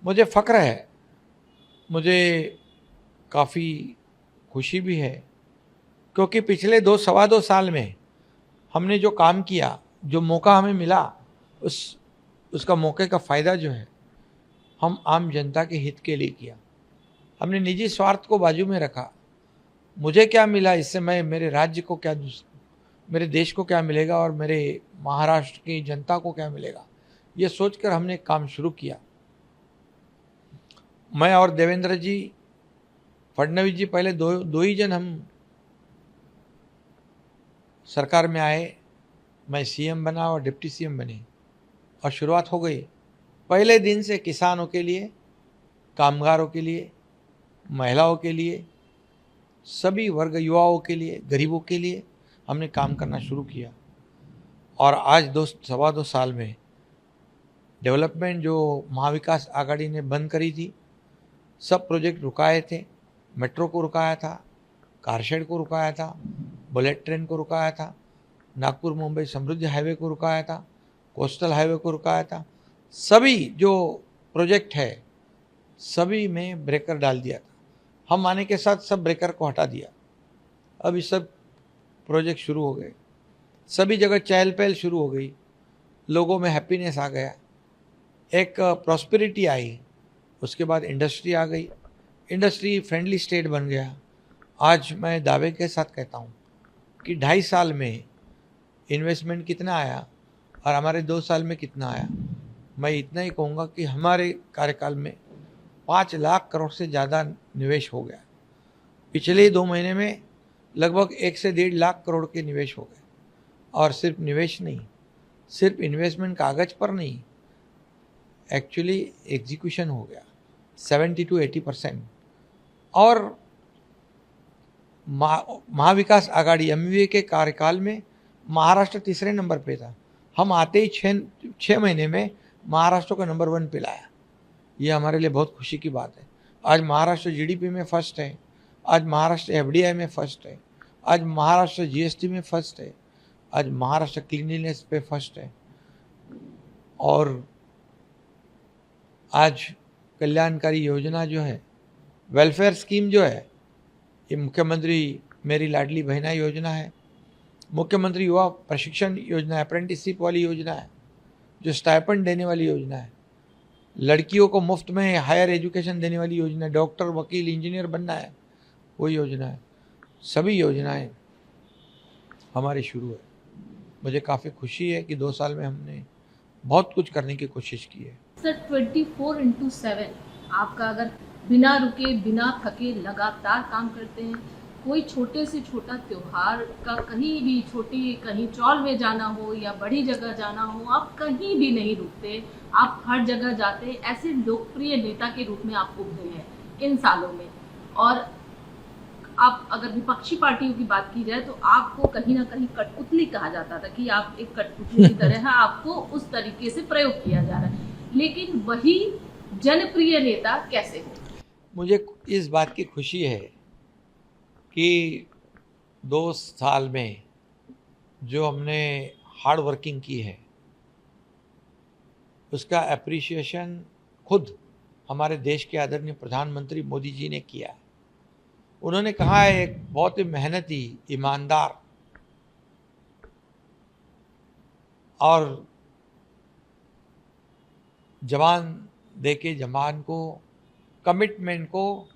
मुझे फ़ख्र है, मुझे काफ़ी खुशी भी है, क्योंकि पिछले 2 सवा 2 साल में हमने जो काम किया, जो मौका हमें मिला, उसका मौके का फ़ायदा जो है, हम आम जनता के हित के लिए किया। हमने निजी स्वार्थ को बाजू में रखा। मुझे क्या मिला इससे, मैं मेरे राज्य को क्या मेरे देश को क्या मिलेगा और मेरे महाराष्ट्र की जनता को क्या मिलेगा, ये सोचकर हमने काम शुरू किया। मैं और देवेंद्र जी, फडणवीस जी, पहले दो ही जन हम सरकार में आए। मैं सीएम बना और डिप्टी सीएम बने और शुरुआत हो गई। पहले दिन से किसानों के लिए, कामगारों के लिए, महिलाओं के लिए, सभी वर्ग, युवाओं के लिए, गरीबों के लिए हमने काम करना शुरू किया। और आज सवा दो साल में डेवलपमेंट जो महाविकास आघाड़ी ने बंद करी थी, सब प्रोजेक्ट रुकाए थे। मेट्रो को रुकाया था, कारशेड को रुकाया था, बुलेट ट्रेन को रुकाया था, नागपुर मुंबई समृद्धि हाईवे को रुकाया था, कोस्टल हाईवे को रुकाया था। सभी जो प्रोजेक्ट है, सभी में ब्रेकर डाल दिया था। हम आने के साथ सब ब्रेकर को हटा दिया। अब ये सब प्रोजेक्ट शुरू हो गए, सभी जगह चहल पहल शुरू हो गई, लोगों में हैप्पीनेस आ गया, एक प्रॉस्पेरिटी आई। उसके बाद इंडस्ट्री आ गई, इंडस्ट्री फ्रेंडली स्टेट बन गया। आज मैं दावे के साथ कहता हूँ कि 2.5 साल में इन्वेस्टमेंट कितना आया और हमारे 2 साल में कितना आया, मैं इतना ही कहूँगा कि हमारे कार्यकाल में 5 लाख करोड़ से ज़्यादा निवेश हो गया। पिछले 2 महीने में लगभग 1 से 1.5 लाख करोड़ के निवेश हो गए। और सिर्फ निवेश नहीं, सिर्फ इन्वेस्टमेंट कागज पर नहीं, एक्चुअली एग्जीक्यूशन हो गया 70 to 80%। और महाविकास आघाड़ी एमवीए के कार्यकाल में महाराष्ट्र तीसरे नंबर पे था। हम आते ही 6 महीने में महाराष्ट्र को नंबर 1 पे लाया। ये हमारे लिए बहुत खुशी की बात है। आज महाराष्ट्र जीडीपी में फर्स्ट है, आज महाराष्ट्र एफडीआई में फर्स्ट है, आज महाराष्ट्र जीएसटी में फर्स्ट है, आज महाराष्ट्र क्लीनलीनेस पे फर्स्ट है। और आज कल्याणकारी योजना जो है, वेलफेयर स्कीम जो है, ये मुख्यमंत्री मेरी लाडली बहना योजना है, मुख्यमंत्री युवा प्रशिक्षण योजना, अप्रेंटिसशिप वाली योजना है, जो स्टाइपेंड देने वाली योजना है, लड़कियों को मुफ्त में हायर एजुकेशन देने वाली योजना, डॉक्टर, वकील, इंजीनियर बनना है, वो योजना है। सभी योजनाएं हमारी शुरू है। मुझे काफ़ी खुशी है कि 2 साल में हमने बहुत कुछ करने की कोशिश की है। सर 24/7 आपका अगर बिना रुके बिना थके लगातार काम करते हैं, कोई छोटे से छोटा त्योहार का कहीं भी कहीं चौल में जाना हो या बड़ी जगह जाना हो, आप कहीं भी नहीं रुकते, आप हर जगह जाते। ऐसे लोकप्रिय नेता के रूप में आपको उभरे हैं इन सालों में। और आप अगर विपक्षी पार्टियों की बात की जाए तो आपको कहीं ना कहीं कठपुतली कहा जाता था कि आप एक कठपुतली की तरह है, आपको उस तरीके से प्रयोग किया जा रहा है। लेकिन वही जनप्रिय नेता कैसे हो? मुझे इस बात की खुशी है कि 2 साल में जो हमने हार्ड वर्किंग की है, उसका एप्रिसिएशन खुद हमारे देश के आदरणीय प्रधानमंत्री मोदी जी ने किया है। उन्होंने कहा है, एक बहुत ही मेहनती, ईमानदार और जवान देके जवान को, कमिटमेंट को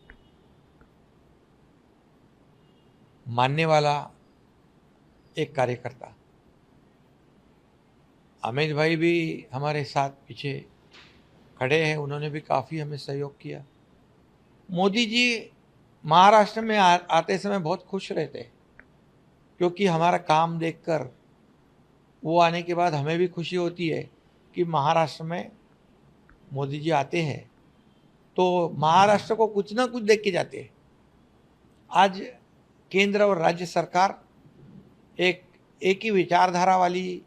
मानने वाला एक कार्यकर्ता। अमित भाई भी हमारे साथ पीछे खड़े हैं, उन्होंने भी काफ़ी हमें सहयोग किया। मोदी जी महाराष्ट्र में आते समय बहुत खुश रहते, क्योंकि हमारा काम देखकर वो आने के बाद हमें भी खुशी होती है कि महाराष्ट्र में मोदी जी आते हैं तो महाराष्ट्र को कुछ ना कुछ देख के जाते हैं। आज केंद्र और राज्य सरकार एक ही विचारधारा वाली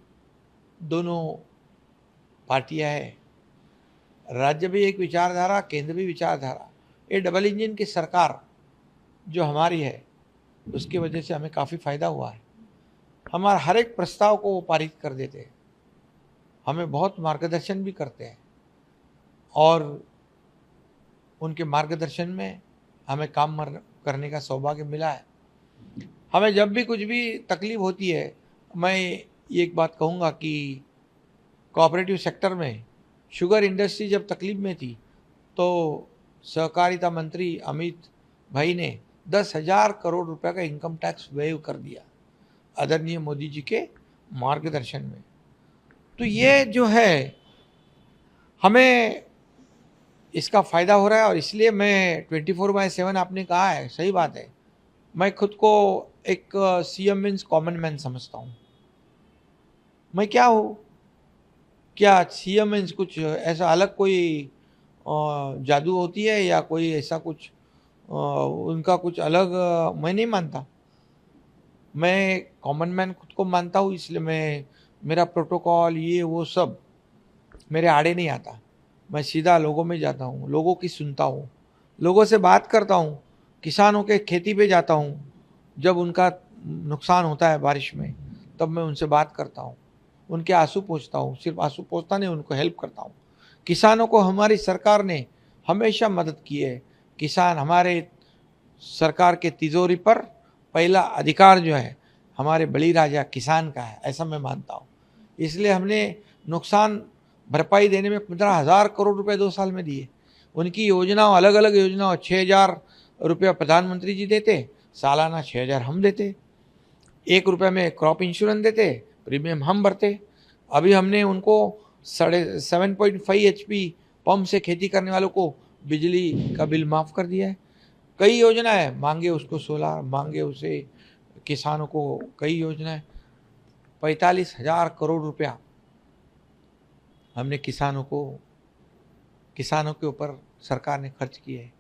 दोनों पार्टियां हैं। राज्य भी एक विचारधारा, केंद्र भी विचारधारा, ये डबल इंजन की सरकार जो हमारी है, उसकी वजह से हमें काफ़ी फायदा हुआ है। हमारा हर एक प्रस्ताव को वो पारित कर देते हैं, हमें बहुत मार्गदर्शन भी करते हैं। और उनके मार्गदर्शन में हमें काम करने का सौभाग्य मिला है। हमें जब भी कुछ भी तकलीफ होती है, मैं ये एक बात कहूँगा कि कोऑपरेटिव सेक्टर में शुगर इंडस्ट्री जब तकलीफ में थी तो सहकारिता मंत्री अमित भाई ने 10,000 करोड़ रुपए का इनकम टैक्स वेव कर दिया आदरणीय मोदी जी के मार्गदर्शन में। तो ये जो है हमें इसका फ़ायदा हो रहा है और इसलिए मैं 24/7 आपने कहा है, सही बात है, मैं खुद को एक सीएम मीन्स कॉमन मैन समझता हूँ। मैं क्या हूँ? क्या सीएम मीन्स कुछ ऐसा अलग कोई जादू होती है या कोई ऐसा कुछ उनका कुछ अलग मैं नहीं मानता। मैं कॉमन मैन खुद को मानता हूँ, इसलिए मेरा प्रोटोकॉल ये वो सब मेरे आड़े नहीं आता। मैं सीधा लोगों में जाता हूँ, लोगों की सुनता हूँ, लोगों से बात करता हूँ, किसानों के खेती पे जाता हूँ। जब उनका नुकसान होता है बारिश में तब मैं उनसे बात करता हूँ, उनके आंसू पोंछता हूँ। सिर्फ आंसू पोंछता नहीं, उनको हेल्प करता हूँ। किसानों को हमारी सरकार ने हमेशा मदद की है। किसान हमारे सरकार के तिजोरी पर पहला अधिकार जो है हमारे बलिराजा किसान का है, ऐसा मैं मानता हूँ। इसलिए हमने नुकसान भरपाई देने में 15,000 करोड़ रुपए 2 साल में दिए। उनकी योजनाओं, अलग अलग योजनाओं, 6,000 रुपया प्रधानमंत्री जी देते, सालाना 6,000 हम देते। 1 रुपये में क्रॉप इंश्योरेंस देते, प्रीमियम हम भरते। अभी हमने उनको 7.5 HP पंप से खेती करने वालों को बिजली का बिल माफ़ कर दिया है। कई योजनाएं मांगे उसको सोलर, मांगे उसे किसानों को कई योजनाएं। 45,000 करोड़ रुपया हमने किसानों के ऊपर सरकार ने खर्च किए है।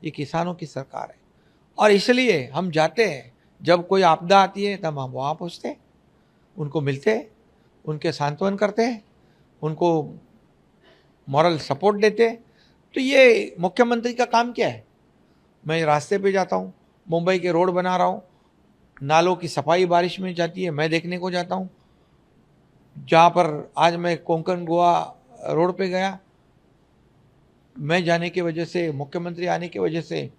ये किसानों की सरकार है और इसलिए हम जाते हैं, जब कोई आपदा आती है तब हम वहाँ पहुँचते, उनको मिलते, उनके सांत्वन करते हैं, उनको मॉरल सपोर्ट देते। तो ये मुख्यमंत्री का काम क्या है? मैं रास्ते पे जाता हूँ, मुंबई के रोड बना रहा हूँ, नालों की सफाई बारिश में जाती है, मैं देखने को जाता हूँ। जहाँ पर आज मैं कोंकण गोवा रोड पे गया, मैं जाने की वजह से, मुख्यमंत्री आने की वजह से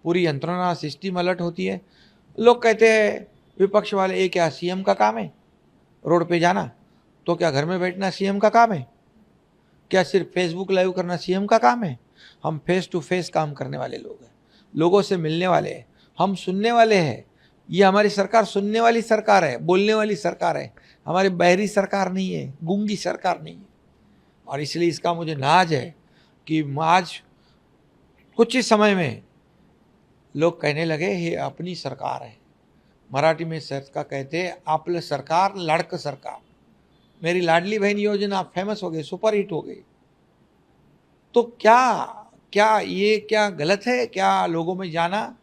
पूरी यंत्रणा सिस्टम अलर्ट होती है। लोग कहते हैं विपक्ष वाले, ये क्या सीएम का काम है रोड पे जाना? तो क्या घर में बैठना सीएम का काम है? क्या सिर्फ फेसबुक लाइव करना सीएम का काम है? हम फेस टू फेस काम करने वाले लोग हैं, लोगों से मिलने वाले हैं, हम सुनने वाले हैं। ये हमारी सरकार सुनने वाली सरकार है, बोलने वाली सरकार है, हमारी बहरी सरकार नहीं है, गूंगी सरकार नहीं है। और इसलिए इसका मुझे नाज है कि आज कुछ ही समय में लोग कहने लगे ये अपनी सरकार है। मराठी में सरकार कहते हैं आपलं सरकार लाडकं सरकार। मेरी लाडली बहन योजना फेमस हो गई, सुपर हिट हो गई। तो क्या गलत है? क्या लोगों में जाना,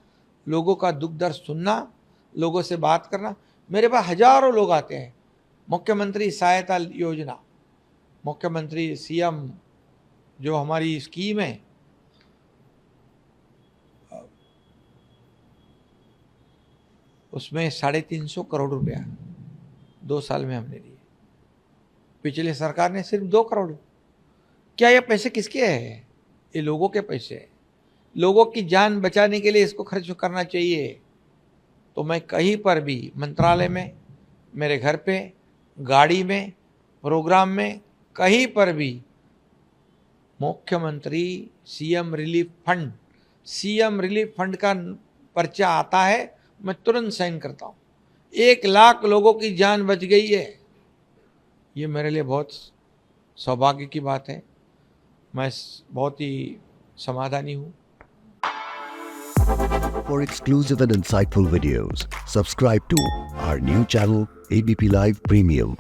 लोगों का दुख दर्द सुनना, लोगों से बात करना? मेरे पास हजारों लोग आते हैं। मुख्यमंत्री सहायता योजना, मुख्यमंत्री सीएम जो हमारी स्कीम है, उसमें 350 करोड़ रुपया 2 साल में हमने दिए। पिछले सरकार ने सिर्फ 2 करोड़। क्या ये पैसे किसके हैं? ये लोगों के पैसे हैं। लोगों की जान बचाने के लिए इसको खर्च करना चाहिए। तो मैं कहीं पर भी, मंत्रालय में, मेरे घर पे, गाड़ी में, प्रोग्राम में, कहीं पर भी मुख्यमंत्री सीएम रिलीफ फंड का पर्चा आता है, मैं तुरंत साइन करता हूँ। 1 लाख लोगों की जान बच गई है। ये मेरे लिए बहुत सौभाग्य की बात है। मैं बहुत ही समाधानी हूँ। For exclusive and insightful videos, subscribe to our new channel ABP Live Premium.